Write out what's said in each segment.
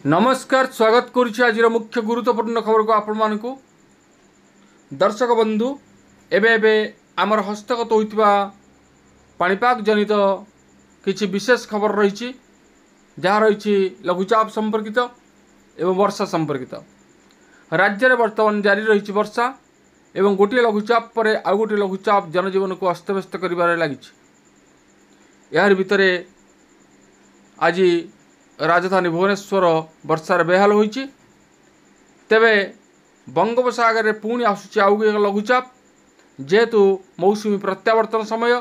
नमस्कार स्वागत करुच्ची आज मुख्य गुरुत्वपूर्ण खबर को आपण मानकु दर्शक बंधु एबे आमर हस्तगत होइतिबा पाणीपाग जनित किछि विशेष खबर रही जहाँ रही लघुचाप संपर्कित एवं वर्षा संपर्कित राज्य में वर्तमान जारी रही वर्षा एवं गोटे लघुचाप पर आउ गोटे लघुचाप जनजीवन को अस्तव्यस्त कर लगी यार भितर आज राजधानी भुवनेश्वर वर्षार बेहाल होइछि। तेबे बंगोपसागर में पुणी आसुची आउ एक लघुचाप जेहेतु मौसुमी प्रत्यावर्तन समय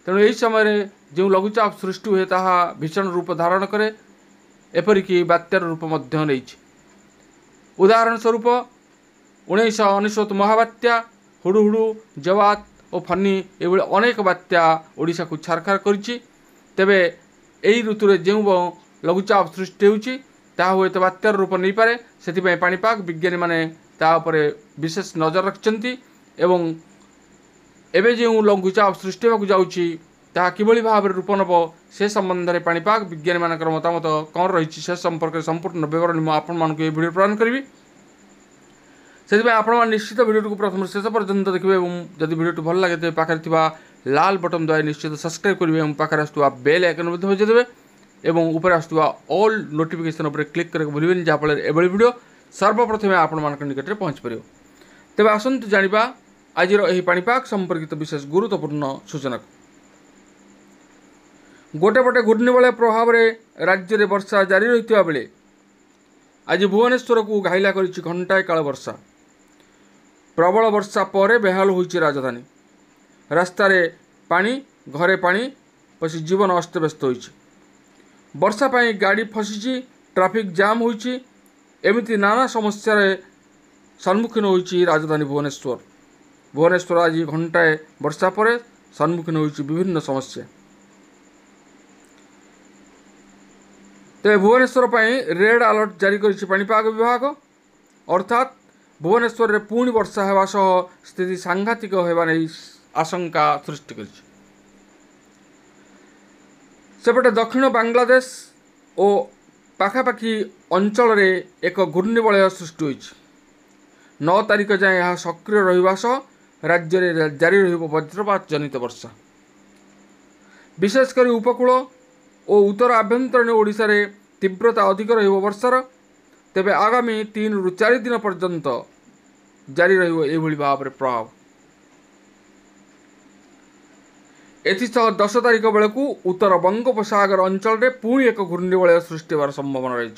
तेणु यही समय जो लघुचाप सृष्टि हुए ताहा भीषण रूप धारण करे एपरिक बात्यार रूप मध्य नेइछि। उदाहरण स्वरूप 1999 महाबात्या हुडुहुडु जवात और फनी एभଳି अनेक बात्या ओडिशा को छारखार करिछि। तेबे एही ऋतुरे जो लघुचाप सृष्टि होउछि ताहा हुए बात्यार रूप नहीं पारे से पाणीपाग विज्ञानी माने ता उपरे विशेष नजर रखिछन्ति एवं एबे जो लघुचाप सृष्टि होगा जाउछि ताहा किभଳି भाव रूप नब से संबंध में पाणीपाग विज्ञानी मानकर मतामत कौन रही से संपर्क संपूर्ण विवरण मैं आपण मानक ए वीडियो प्रदान करी से आपण निश्चित वीडियो को प्रथम शेष पर्यंत देखिए और जदि वीडियो भल लगे तो पाखे लाल बटन द्वारा निश्चित सब्सक्राइब करेंगे और पाखे आसुवा बेल आइकन बजाइदेवे एवं ऊपर आसुवा ऑल नोटिफिकेशन उपर क्लिक करके भूलें जहाँफल एभली वीडियो सर्वप्रथम आपण मान निकट में पहुँच पार। तेज आसतु जाना आज पाणीपाग संपर्कित विशेष गुरुत्वपूर्ण सूचना गोटे पटे घूर्णिबलय प्रभाव में राज्य में वर्षा जारी रही बेले आज भुवनेश्वर को घाइला कर घंटाए काल वर्षा प्रबल वर्षा पर बेहाल होइछि राजधानी रास्तार पानी घरे पानी पशि जीवन अस्तव्यस्त होइछि। वर्षा पाई गाड़ी फसी ट्राफिक जाम होइछि एमिति नाना समस्यार सम्मुखीन होइछि राजधानी भुवनेश्वर आज घंटाए वर्षा पर सम्मुखीन होइछि विभिन्न समस्या। तेज भुवनेश्वर पाई रेड अलर्ट जारी करिछि पाणीपाग विभाग अर्थात भुवनेश्वर में पुणी वर्षा होगा सह स्थिति सांघातिक होगा नहीं आशंका सृष्टि करिछि। सेपटे दक्षिण बांग्लादेश और पाखापाखि अंचल रे एक घूर्णिबलय सृष्टि होइछि। 9 तारिख जाए यह सक्रिय रहिबा सह राज्य में जारी रहिबो वज्रपात जनित वर्षा विशेषकर उपकूल और उत्तर आभ्यंतरीण ओडिशा रे तीव्रता अधिक रहिबो वर्षार। तेबे आगामी 3 ରୁ 4 दिन पर्यंत जारी रहिबो एभଳି भाव प्रभाव। एथिसह 10 तारिख बेलू उत्तर बंगोपसागर अंचल में पुणी एक घूर्णिबलय सृष्टि होवार संभावना रही।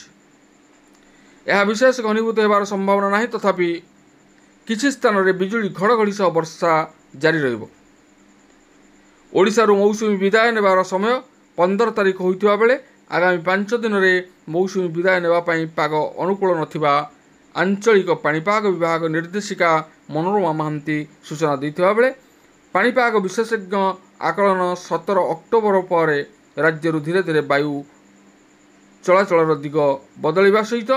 यह विशेष घनीभूत होवार संभावना नहीं तथापि किसी स्थान में बिजुली घड़घड़ी सह वर्षा जारी रहिबो। ओडिशारू मौसुमी विदाय नेबार समय 15 तारिख होइतिबा बेले आगामी 5 दिन में मौसुमी विदाय नेबापाई पाग अनुकूल नथिबा आंचलिक पाणीपाग विभाग निर्देशिका मनोरमा महांती सूचना देथिबा बेले पाणीपाग विशेषज्ञ आकलन 17 अक्टोबर पर राज्य धीरे धीरे वायु चलाचल दिग बदलवा सहित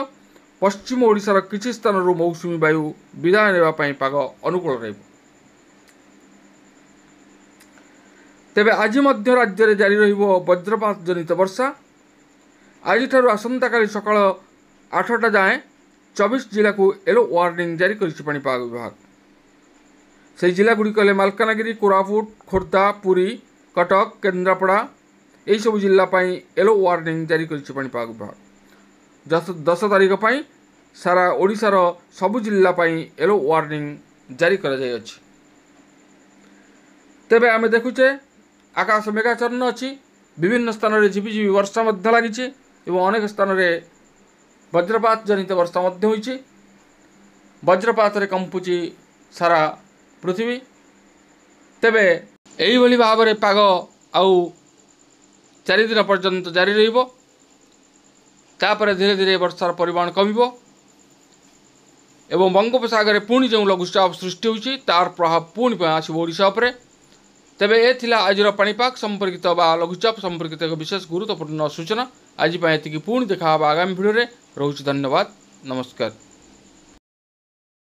पश्चिम ओडिशार किछि स्थान मौसुमी वायु विदाय नेबापाई पाग अनुकूल रहिबो। तेबे आज मध्य राज्य में जारी रहिबो वज्रपात जनित वर्षा। आज आसंता काली सकाळ 8टा जाए 24 जिला को येलो वार्निंग जारी करिछि पाणीपाग विभाग। से जिलागुड़िक हेले मालकानगिरी कोरापुट खोर्धा पुरी कटक केन्द्रापड़ा यही सब जिलापाई येलो वार्निंग जारी करिछि पाणीपाग विभाग। 10 तारिख पाई सारा ओडिशार सबु जिलापाई येलो वार्निंग जारी करा जाय अछि। तेबे आमे देखुचे आकाश मेघाच्छन्न अच्छी विभिन्न स्थान में झिपिझिपि वर्षा मध्य लगी एवं अनेक स्थान में वज्रपात जनित वर्षा मध्य होइछि। वज्रपात रे कंपुची सारा पृथ्वी। तेबे एही भली भाव में पाग आउ 4 दिन पर्यंत जारी रहिबो। तापर धीरे धीरे वर्षार परिमाण कमिबो एवं बंगोपसागर पुणी जो लघुचाप सृष्टि होइछि तार प्रभाव पुणी आसिबो ओडिशा उपरे। तेबे ए थिला आज पाणीपाग संपर्कित बा लघुचाप संपर्कित एक विशेष गुरुत्वपूर्ण सूचना। आज एतिकी पुणी देखा आगामी भिडियो रे। रहुछि धन्यवाद नमस्कार।